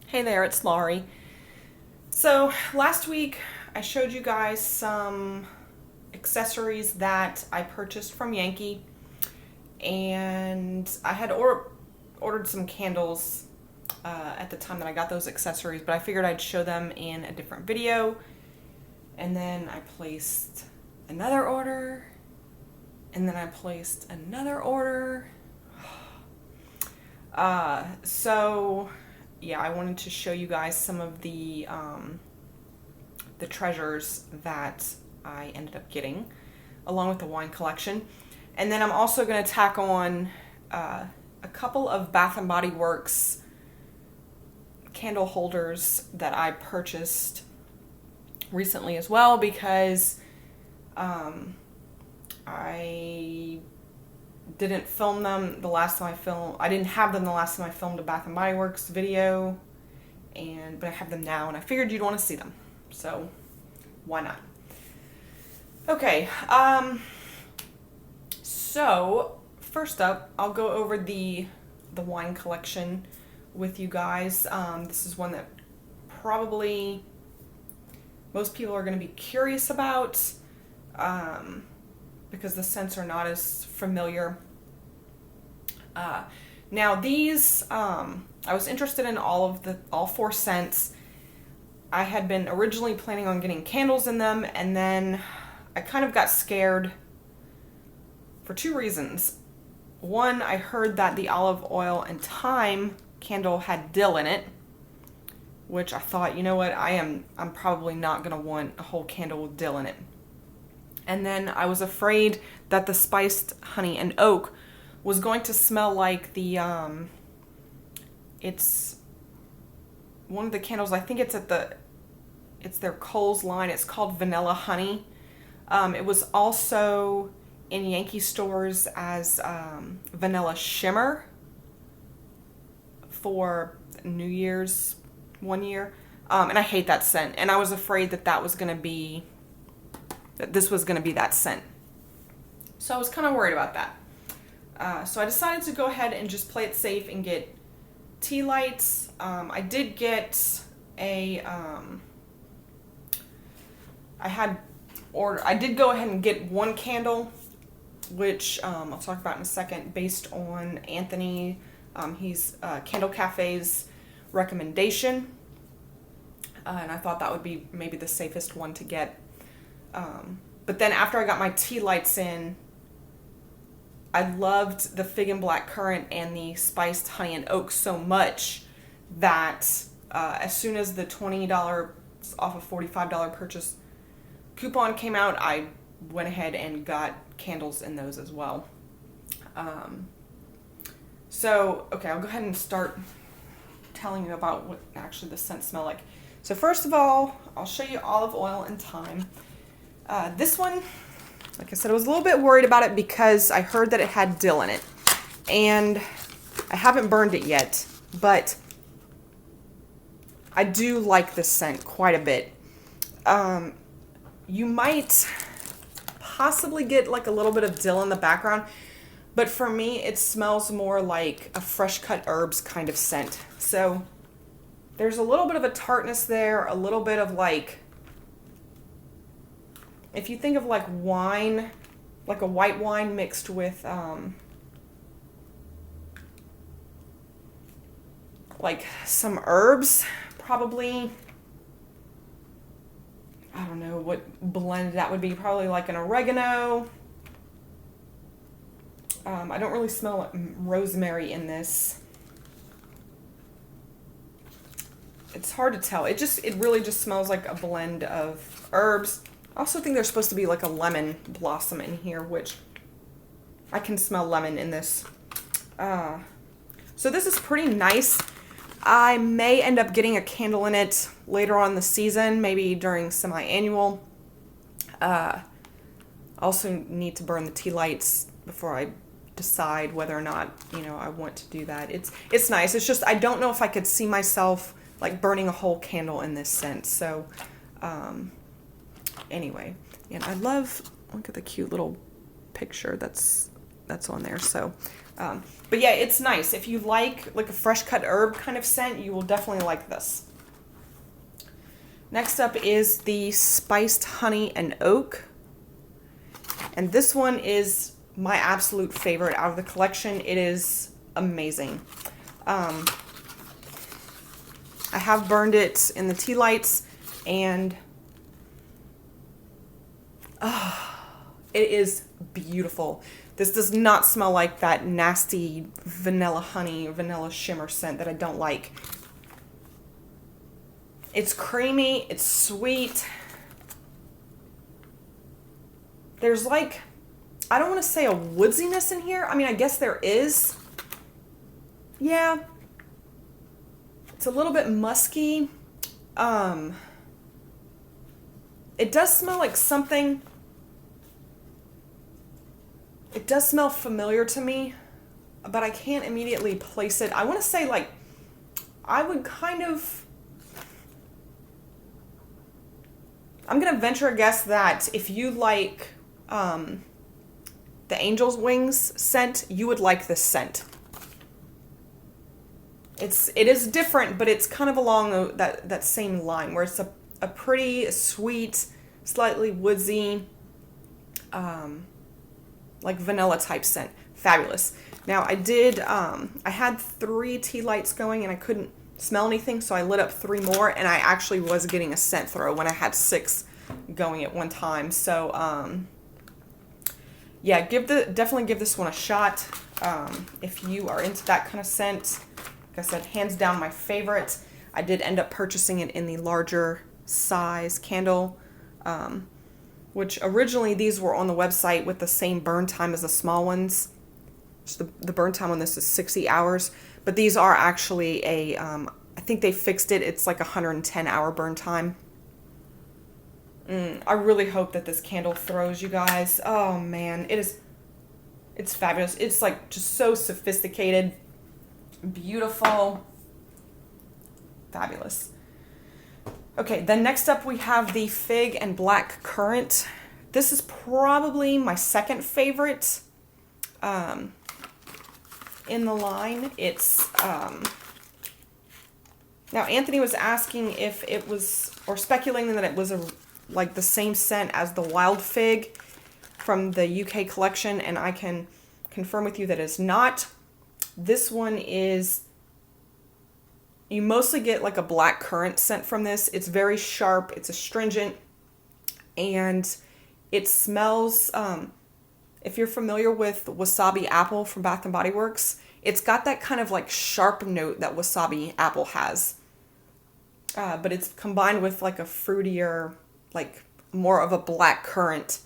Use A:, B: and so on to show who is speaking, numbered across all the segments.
A: Hey there, it's Laurie. So last week I showed you guys some accessories that I purchased from Yankee, and I had ordered some candles at the time that I got those accessories, but I figured I'd show them in a different video. And then I placed another order, and then I placed another order. So yeah, I wanted to show you guys some of the treasures that I ended up getting, along with the wine collection. And then I'm also going to tack on a couple of Bath and Body Works candle holders that I purchased recently as well, because I didn't film them the last time I didn't have them the last time I filmed a Bath and Body Works video, but I have them now, and I figured you'd want to see them, so why not? Okay, so first up, I'll go over the wine collection with you guys. This is one that probably most people are going to be curious about, because the scents are not as familiar. Now these, I was interested in all four scents. I had been originally planning on getting candles in them, and then I kind of got scared for two reasons. One, I heard that the olive oil and thyme candle had dill in it, which I thought, you know what, I'm probably not going to want a whole candle with dill in it. And then I was afraid that the spiced honey and oak was going to smell like it's one of the candles, I think it's their Kohl's line. It's called Vanilla Honey. It was also in Yankee stores as Vanilla Shimmer for New Year's one year. And I hate that scent. And I was afraid that this was going to be that scent. So I was kind of worried about that. So I decided to go ahead and just play it safe and get tea lights. I did get I did go ahead and get one candle, which I'll talk about in a second, based on Anthony, he's Candle Cafe's recommendation. And I thought that would be maybe the safest one to get. But then after I got my tea lights in, I loved the fig and black currant and the spiced honey and oak so much that as soon as the $20 off a $45 purchase coupon came out, I went ahead and got candles in those as well. Okay, I'll go ahead and start telling you about what actually the scents smell like. So first of all, I'll show you olive oil and thyme. This one, like I said, I was a little bit worried about it because I heard that it had dill in it. And I haven't burned it yet, but I do like this scent quite a bit. You might possibly get like a little bit of dill in the background, but for me, it smells more like a fresh cut herbs kind of scent. So there's a little bit of a tartness there, a little bit of like, if you think of like wine, like a white wine mixed with like some herbs, probably, I don't know what blend that would be, probably like an oregano. I don't really smell rosemary in this. It's hard to tell. It really just smells like a blend of herbs. I also think there's supposed to be like a lemon blossom in here, which I can smell lemon in this. So this is pretty nice. I may end up getting a candle in it later on in the season, maybe during semi-annual. Also need to burn the tea lights before I decide whether or not, I want to do that. It's nice. It's just I don't know if I could see myself like burning a whole candle in this scent. So anyway, and I love, look at the cute little picture that's on there. So But yeah, it's nice. If you like a fresh cut herb kind of scent, you will definitely like this. Next up is the Spiced Honey and Oak. And this one is my absolute favorite out of the collection. It is amazing. I have burned it in the tea lights, and it is beautiful. This does not smell like that nasty vanilla honey or vanilla shimmer scent that I don't like. It's creamy, it's sweet. There's like, I don't want to say a woodsiness in here. I mean, I guess there is. Yeah. It's a little bit musky. It does smell like something. It does smell familiar to me, but I can't immediately place it. I want to say like, I would kind of, I'm going to venture a guess that if you like the Angel's Wings scent, you would like this scent. It is different, but it's kind of along that same line where it's a pretty sweet, slightly woodsy, like vanilla type scent. Fabulous. Now I had 3 tea lights going and I couldn't smell anything, so I lit up 3 more, and I actually was getting a scent throw when I had 6 going at one time. So yeah, definitely give this one a shot if you are into that kind of scent. Like I said, hands down my favorite. I did end up purchasing it in the larger size candle, which originally these were on the website with the same burn time as the small ones. The burn time on this is 60 hours, but these are actually I think they fixed it. It's like 110 hour burn time. I really hope that this candle throws, you guys. Oh man, it's fabulous. It's like just so sophisticated, beautiful, fabulous. Okay, then next up we have the Fig and Black Currant. This is probably my second favorite in the line. It's now Anthony was asking if it was, or speculating that it was like the same scent as the Wild Fig from the UK collection, and I can confirm with you that it's not. This one is, you mostly get like a black currant scent from this. It's very sharp, it's astringent, and it smells, if you're familiar with Wasabi Apple from Bath & Body Works, it's got that kind of like sharp note that Wasabi Apple has. But it's combined with like a fruitier, like more of a black currant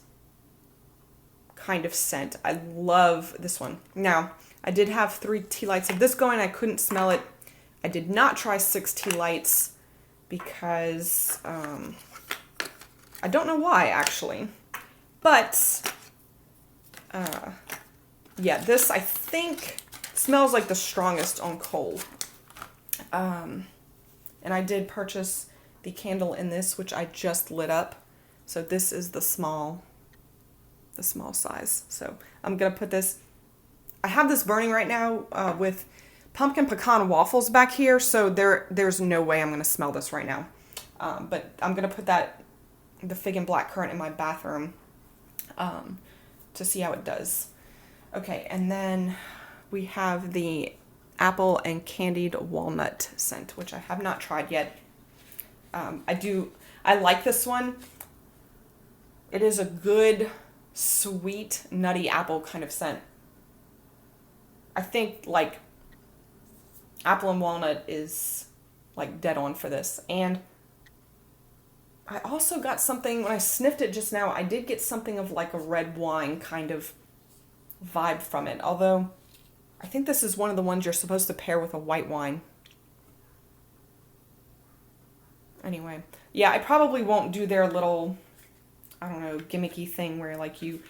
A: kind of scent. I love this one. Now, I did have 3 tea lights of this going. I couldn't smell it. I did not try 6 tea lights because I don't know why, actually. But yeah, this I think smells like the strongest on cold. And I did purchase the candle in this, which I just lit up. So this is the small size. So I'm gonna put this. I have this burning right now with pumpkin pecan waffles back here, so there's no way I'm going to smell this right now. But I'm going to put the Fig and Black Currant in my bathroom to see how it does. Okay, and then we have the Apple and Candied Walnut scent, which I have not tried yet. I like this one. It is a good, sweet, nutty apple kind of scent. I think like apple and walnut is like dead on for this. And I also got something, when I sniffed it just now, I did get something of like a red wine kind of vibe from it. Although I think this is one of the ones you're supposed to pair with a white wine. Anyway, yeah, I probably won't do their little, I don't know, gimmicky thing where like you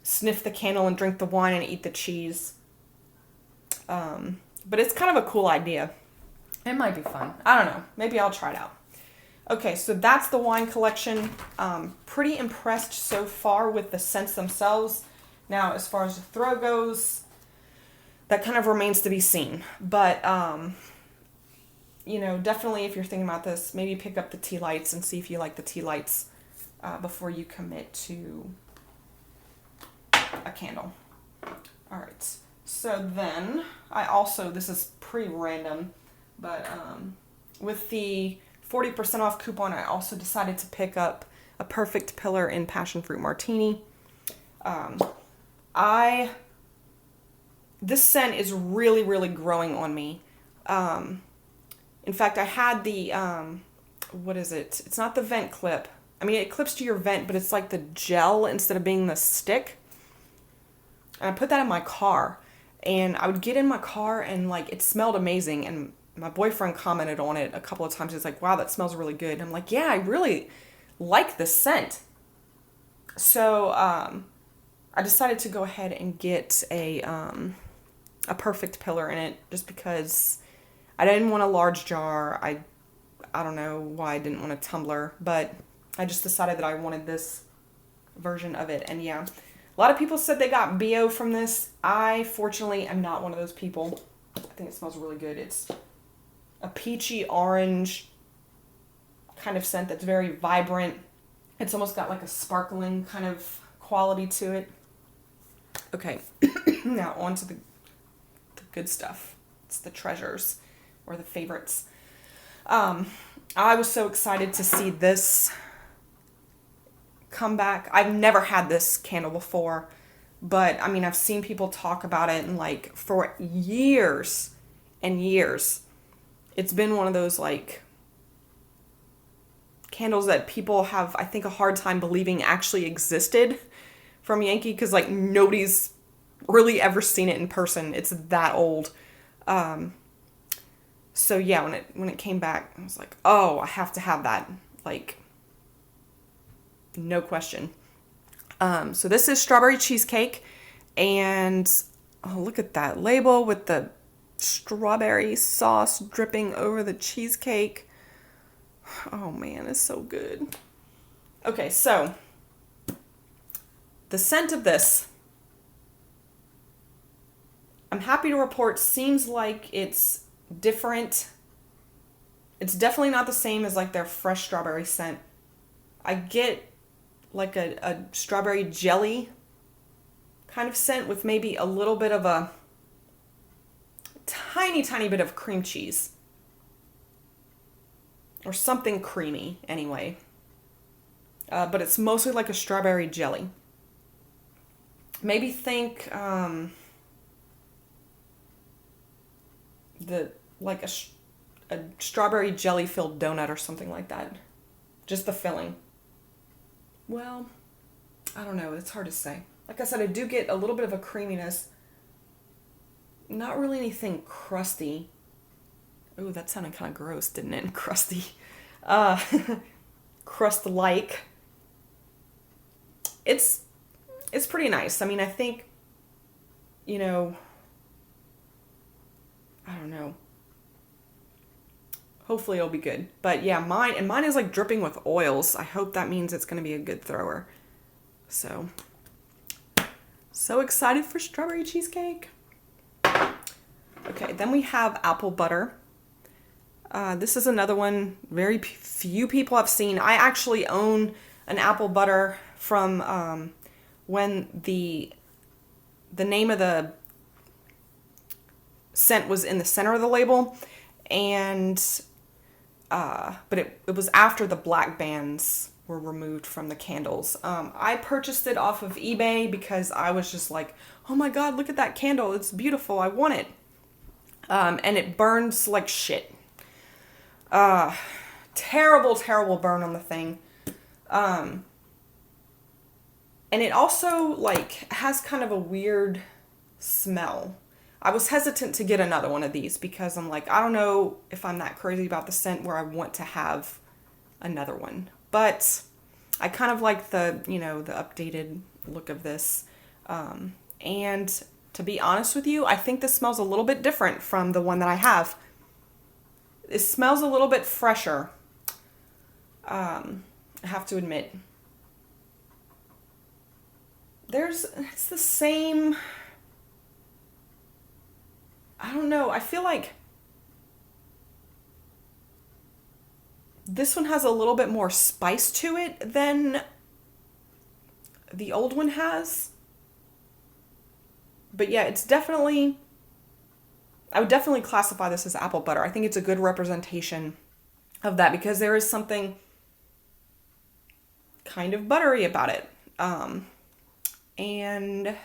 A: sniff the candle and drink the wine and eat the cheese. But it's kind of a cool idea. It might be fun. I don't know. Maybe I'll try it out. Okay, so that's the wine collection. Pretty impressed so far with the scents themselves. Now, as far as the throw goes, that kind of remains to be seen. But, you know, definitely if you're thinking about this, maybe pick up the tea lights and see if you like the tea lights before you commit to a candle. All right. So then I also, this is pretty random, but with the 40% off coupon, I also decided to pick up a Perfect Pillar in Passion Fruit Martini. This scent is really, really growing on me. In fact, I had the, what is it? It's not the vent clip. I mean, it clips to your vent, but it's like the gel instead of being the stick. And I put that in my car. And I would get in my car and like it smelled amazing. And my boyfriend commented on it a couple of times. He's like, wow, that smells really good. And I'm like, yeah, I really like this scent. So I decided to go ahead and get a Perfect Pillar in it just because I didn't want a large jar. I don't know why I didn't want a tumbler, but I just decided that I wanted this version of it. And yeah, a lot of people said they got BO from this. I fortunately am not one of those people. I think it smells really good. It's a peachy orange kind of scent that's very vibrant. It's almost got like a sparkling kind of quality to it. Okay, now on to the good stuff. It's the treasures or the favorites. I was so excited to see this come back. I've never had this candle before, but I mean, I've seen people talk about it and like for years and years. It's been one of those like candles that people have, I think, a hard time believing actually existed from Yankee because like nobody's really ever seen it in person. It's that old. So yeah, when it came back, I was like, oh, I have to have that. Like, no question. So this is Strawberry Cheesecake, and oh, look at that label with the strawberry sauce dripping over the cheesecake. Oh man, it's so good. Okay, so the scent of this, I'm happy to report, seems like it's different. It's definitely not the same as like their fresh strawberry scent. I get like a strawberry jelly kind of scent with maybe a little bit of a tiny bit of cream cheese or something creamy anyway. But it's mostly like a strawberry jelly. Maybe think a strawberry jelly filled donut or something like that. Just the filling. Well, I don't know. It's hard to say. Like I said, I do get a little bit of a creaminess. Not really anything crusty. Ooh, that sounded kind of gross, didn't it? Crusty. Crust-like. It's pretty nice. I mean, I think, you know, I don't know. Hopefully it'll be good. But yeah, mine is like dripping with oils. I hope that means it's going to be a good thrower. So excited for strawberry cheesecake. Okay, then we have apple butter. This is another one very few people have seen. I actually own an apple butter from when the name of the scent was in the center of the label, and but it was after the black bands were removed from the candles. I purchased it off of eBay because I was just like, oh my god, look at that candle, it's beautiful, I want it. And it burns like shit. Terrible burn on the thing. And it also like has kind of a weird smell. I was hesitant to get another one of these because I'm like, I don't know if I'm that crazy about the scent where I want to have another one. But I kind of like the, you know, the updated look of this. And to be honest with you, I think this smells a little bit different from the one that I have. It smells a little bit fresher. I have to admit. It's the same I don't know. I feel like this one has a little bit more spice to it than the old one has. But yeah, it's definitely, I would definitely classify this as apple butter. I think it's a good representation of that because there is something kind of buttery about it. And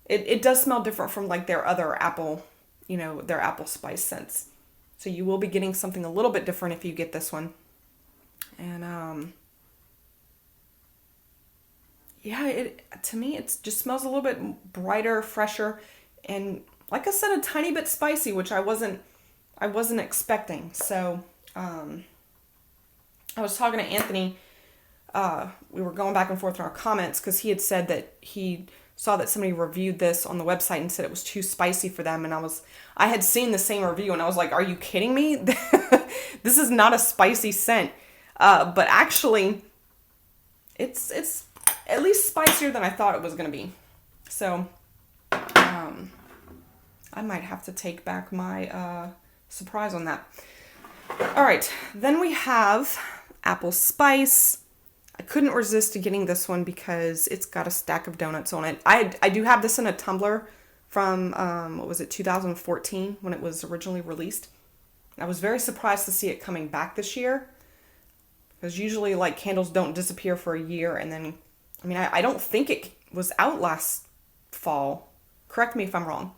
A: it does smell different from like their other apple, their apple spice scents. So you will be getting something a little bit different if you get this one. And yeah, to me it just smells a little bit brighter, fresher, and like I said, a tiny bit spicy, which I wasn't expecting. So I was talking to Anthony. We were going back and forth in our comments because he had said that he saw that somebody reviewed this on the website and said it was too spicy for them. And I had seen the same review and I was like, are you kidding me? This is not a spicy scent. But actually it's at least spicier than I thought it was going to be. So, I might have to take back my, surprise on that. All right. Then we have apple spice. I couldn't resist getting this one because it's got a stack of donuts on it. I do have this in a tumbler from, 2014 when it was originally released. I was very surprised to see it coming back this year because usually like candles don't disappear for a year. And then, I don't think it was out last fall. Correct me if I'm wrong.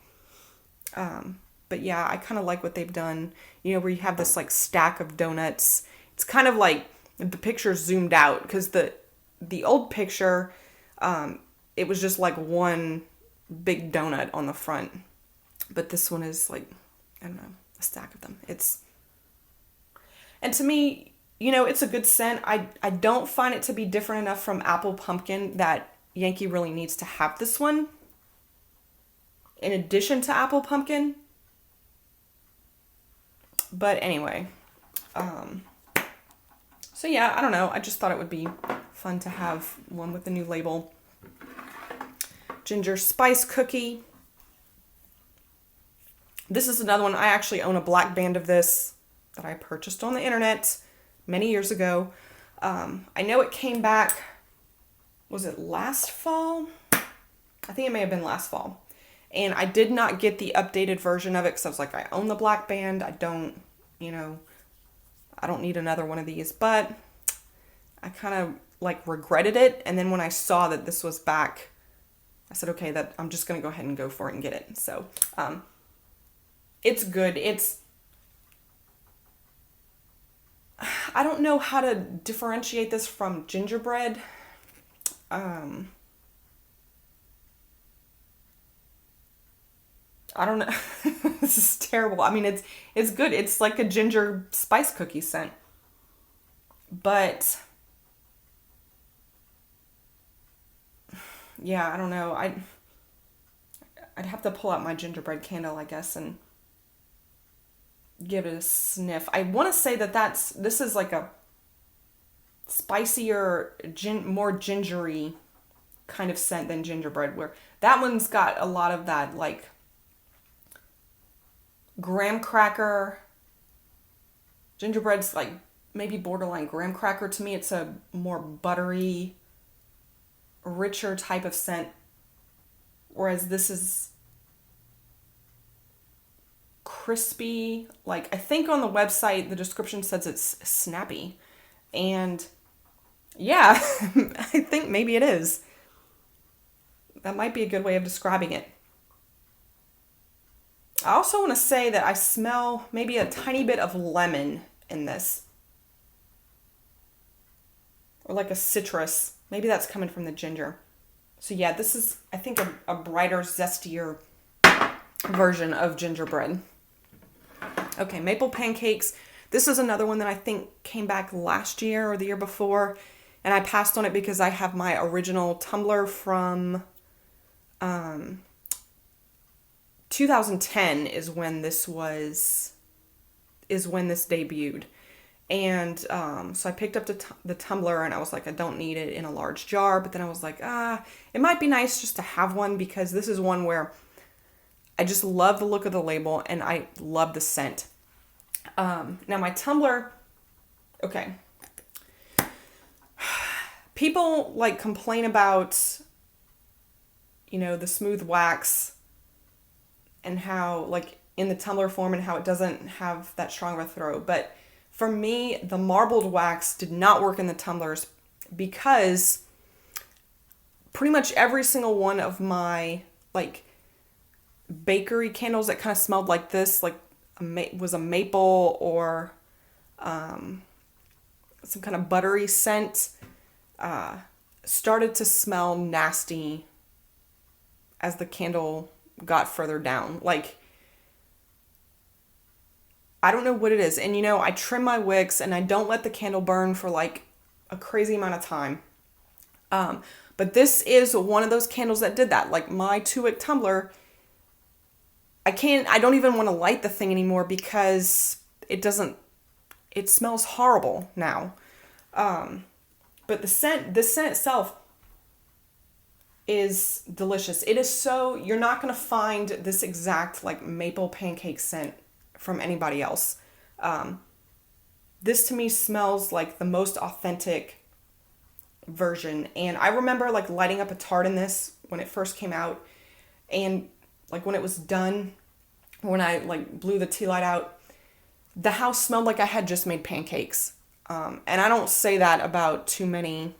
A: But yeah, I kind of like what they've done, where you have this like stack of donuts. It's kind of like the picture zoomed out because the old picture, it was just like one big donut on the front. But this one is like, I don't know, a stack of them. And to me, it's a good scent. I don't find it to be different enough from apple pumpkin that Yankee really needs to have this one in addition to apple pumpkin. But anyway, so yeah, I don't know. I just thought it would be fun to have one with the new label. Ginger spice cookie. This is another one. I actually own a black band of this that I purchased on the internet many years ago. I know it came back, was it last fall? I think it may have been last fall. And I did not get the updated version of it because I was like, I own the black band. I don't need another one of these. But I kind of like regretted it. And then when I saw that this was back, I said, okay, that I'm just going to go ahead and go for it and get it. So it's good. I don't know how to differentiate this from gingerbread. I don't know. This is terrible. It's good. It's like a ginger spice cookie scent. But yeah, I don't know. I'd have to pull out my gingerbread candle, I guess, and give it a sniff. I want to say that this is like a spicier, more gingery kind of scent than gingerbread, where that one's got a lot of that like graham cracker. Gingerbread's like maybe borderline graham cracker. To me, it's a more buttery, richer type of scent, whereas this is crispy. Like I think on the website the description says it's snappy, and yeah, I think maybe it is. That might be a good way of describing it. I also want to say that I smell maybe a tiny bit of lemon in this, or like a citrus. Maybe that's coming from the ginger. So yeah, this is, I think, a brighter, zestier version of gingerbread. Okay, maple pancakes. This is another one that I think came back last year or the year before, and I passed on it because I have my original tumbler from 2010 is when this debuted. And so I picked up the tumbler and I was like, I don't need it in a large jar. But then I was like, it might be nice just to have one, because this is one where I just love the look of the label, and I love the scent. Now my tumbler, okay. People like complain about, you know, the smooth wax and how like in the tumbler form and how it doesn't have that strong of a throw. But for me, the marbled wax did not work in the tumblers because pretty much every single one of my like bakery candles that kind of smelled like this, like was a maple or some kind of buttery scent, started to smell nasty as the candle got further down. Like, I don't know what it is. And you know, I trim my wicks and I don't let the candle burn for like a crazy amount of time. But this is one of those candles that did that. Like my 2-wick tumbler, I don't even want to light the thing anymore because it smells horrible now. But the scent itself is delicious. It is so, you're not going to find this exact like maple pancake scent from anybody else. This to me smells like the most authentic version. And I remember like lighting up a tart in this when it first came out, and like when it was done, when I like blew the tea light out, the house smelled like I had just made pancakes. And I don't say that about too many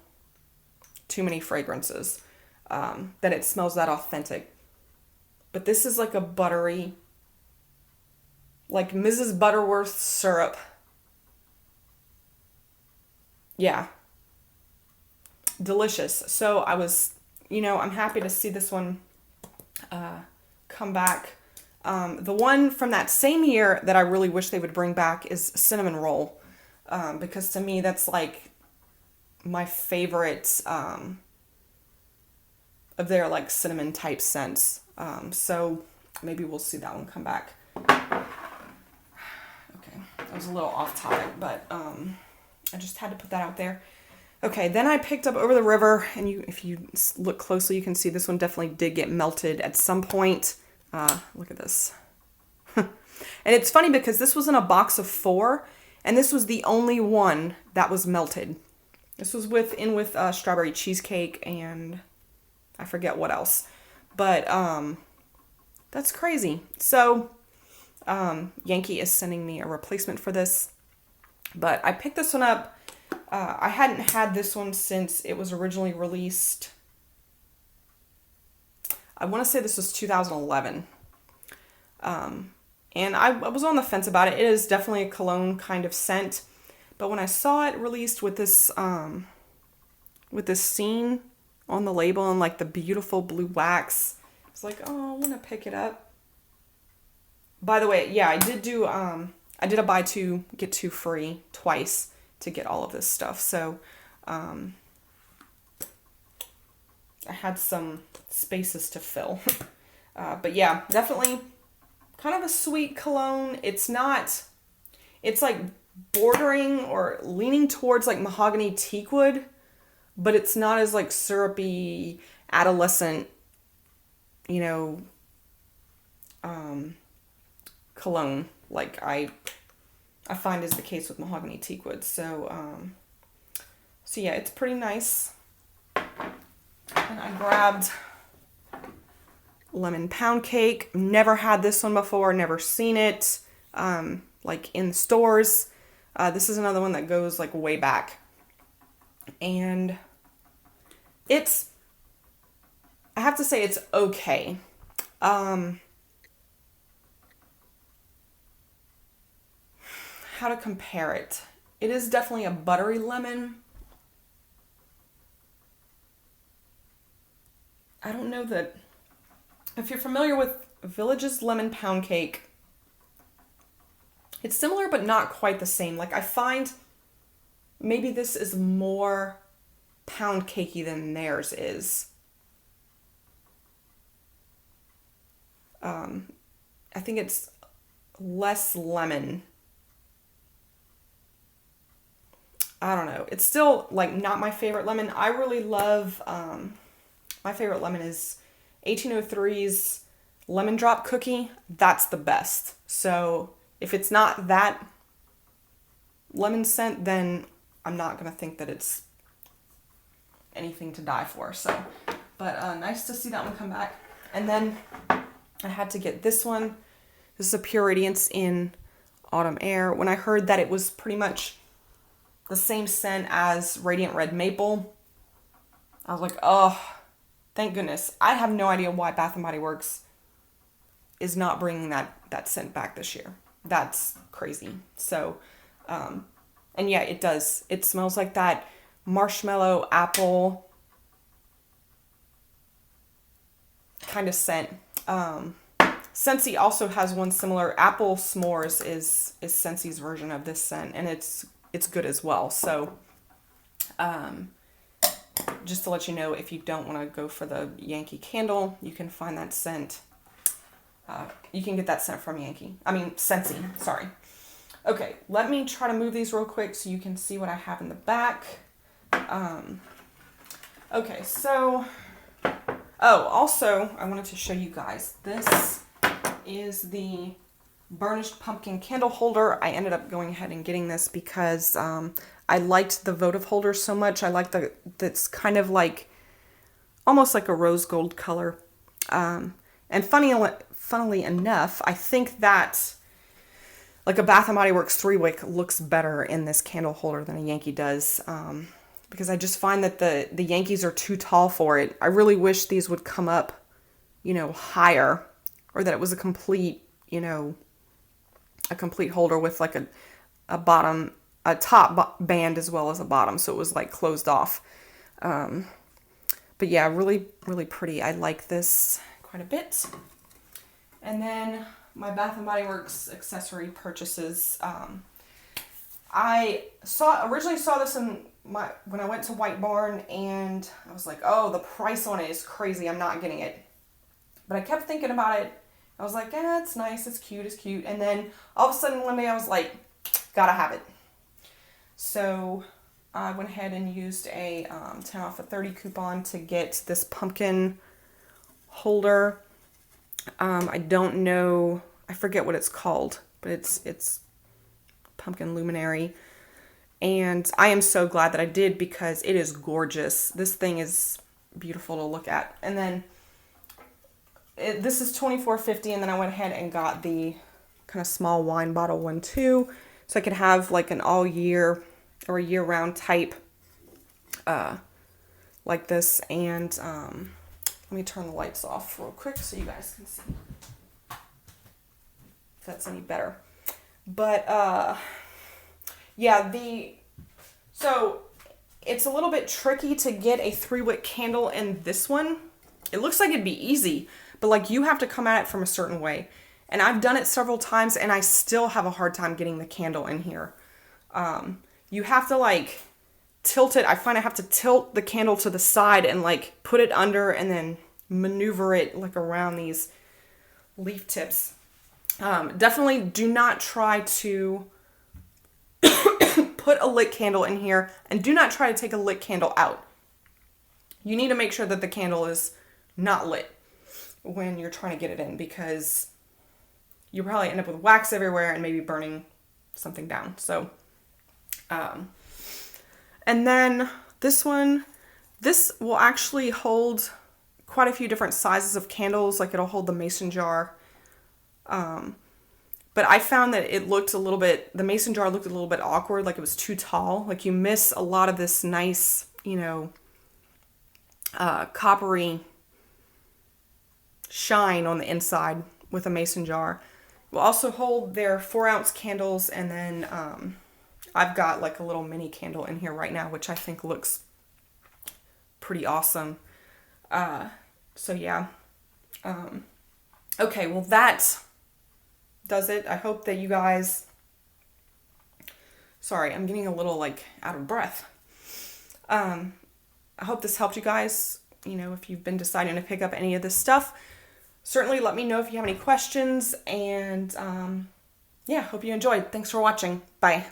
A: fragrances, that it smells that authentic. But this is like a buttery, like Mrs. Butterworth syrup. Yeah. Delicious. So I was, you know, I'm happy to see this one come back. The one from that same year that I really wish they would bring back is Cinnamon Roll. Because to me, that's like my favorite of their like cinnamon type scents. So maybe we'll see that one come back. Okay, that was a little off topic, but I just had to put that out there. Okay, then I picked up Over the River, and if you look closely, you can see this one definitely did get melted at some point. Look at this. And it's funny because this was in a box of 4, and this was the only one that was melted. This was with strawberry cheesecake and I forget what else. But that's crazy. So Yankee is sending me a replacement for this. But I picked this one up. I hadn't had this one since it was originally released. I want to say this was 2011. And I was on the fence about it. It is definitely a cologne kind of scent. But when I saw it released with this scene on the label and like the beautiful blue wax, I was like, oh, I want to pick it up. By the way, yeah, I did a buy 2, get 2 free twice to get all of this stuff. So I had some spaces to fill. But yeah, definitely kind of a sweet cologne. It's like bordering or leaning towards like mahogany teakwood, but it's not as like syrupy, adolescent, you know, cologne like I find is the case with mahogany teakwood. So yeah, it's pretty nice. And I grabbed Lemon Pound Cake. Never had this one before, never seen it like in the stores. This is another one that goes like way back. And I have to say it's okay. How to compare it? It is definitely a buttery lemon. I don't know that if you're familiar with Village's Lemon Pound Cake, it's similar but not quite the same. Like I find maybe this is more pound cakey than theirs is. I think it's less lemon. I don't know. It's still like not my favorite lemon. I really love, my favorite lemon is 1803's lemon drop cookie, that's the best. So if it's not that lemon scent, then I'm not going to think that it's anything to die for. So, but nice to see that one come back. And then I had to get this one. This is a Pure Radiance in Autumn Air. When I heard that it was pretty much the same scent as Radiant Red Maple, I was like, oh, thank goodness. I have no idea why Bath & Body Works is not bringing that scent back this year. That's crazy. So, and yeah, it does. It smells like that marshmallow apple kind of scent. Scentsy also has one similar. Apple S'mores is Scentsy's version of this scent, and it's good as well. So, just to let you know, if you don't want to go for the Yankee candle, you can find that scent. You can get that scent from Scentsy. Sorry. Okay, let me try to move these real quick so you can see what I have in the back. Okay, so, also, I wanted to show you guys. This is the Burnished Pumpkin Candle Holder. I ended up going ahead and getting this because I liked the votive holder so much. I like that's kind of like, almost like a rose gold color. And funnily enough, I think that like a Bath & Body Works 3-wick looks better in this candle holder than a Yankee does. Because I just find that the Yankees are too tall for it. I really wish these would come up, higher, or that it was a complete holder with like a top band as well as a bottom. So it was like closed off. But yeah, really, really pretty. I like this quite a bit. And then my Bath & Body Works accessory purchases. I originally saw this when I went to White Barn, and I was like, oh, the price on it is crazy. I'm not getting it. But I kept thinking about it. I was like, yeah, it's nice. It's cute. And then all of a sudden one day I was like, gotta have it. So I went ahead and used a 10 off of 30 coupon to get this pumpkin holder. I don't know, I forget what it's called, but it's pumpkin luminary. And I am so glad that I did because it is gorgeous. This thing is beautiful to look at. And then this is $24.50, and then I went ahead and got the kind of small wine bottle one too, so I could have like an all year or a year round type like this. And let me turn the lights off real quick so you guys can see if that's any better. But yeah, so it's a little bit tricky to get a 3-wick candle in this one. It looks like it'd be easy, but like you have to come at it from a certain way. And I've done it several times and I still have a hard time getting the candle in here. You have to like tilt it. I find I have to tilt the candle to the side and like put it under and then maneuver it like around these leaf tips. Definitely do not try to put a lit candle in here, and do not try to take a lit candle out. You need to make sure that the candle is not lit when you're trying to get it in, because you probably end up with wax everywhere and maybe burning something down. So, and then this will actually hold quite a few different sizes of candles. Like it'll hold the mason jar. But I found that the mason jar looked a little bit awkward, like it was too tall. Like you miss a lot of this nice, coppery shine on the inside with a mason jar. We'll also hold their 4-ounce candles, and then I've got like a little mini candle in here right now, which I think looks pretty awesome. So yeah. Okay, well that does it. I hope that you guys... Sorry, I'm getting a little like out of breath. I hope this helped you guys, if you've been deciding to pick up any of this stuff. Certainly let me know if you have any questions, and yeah, hope you enjoyed. Thanks for watching. Bye.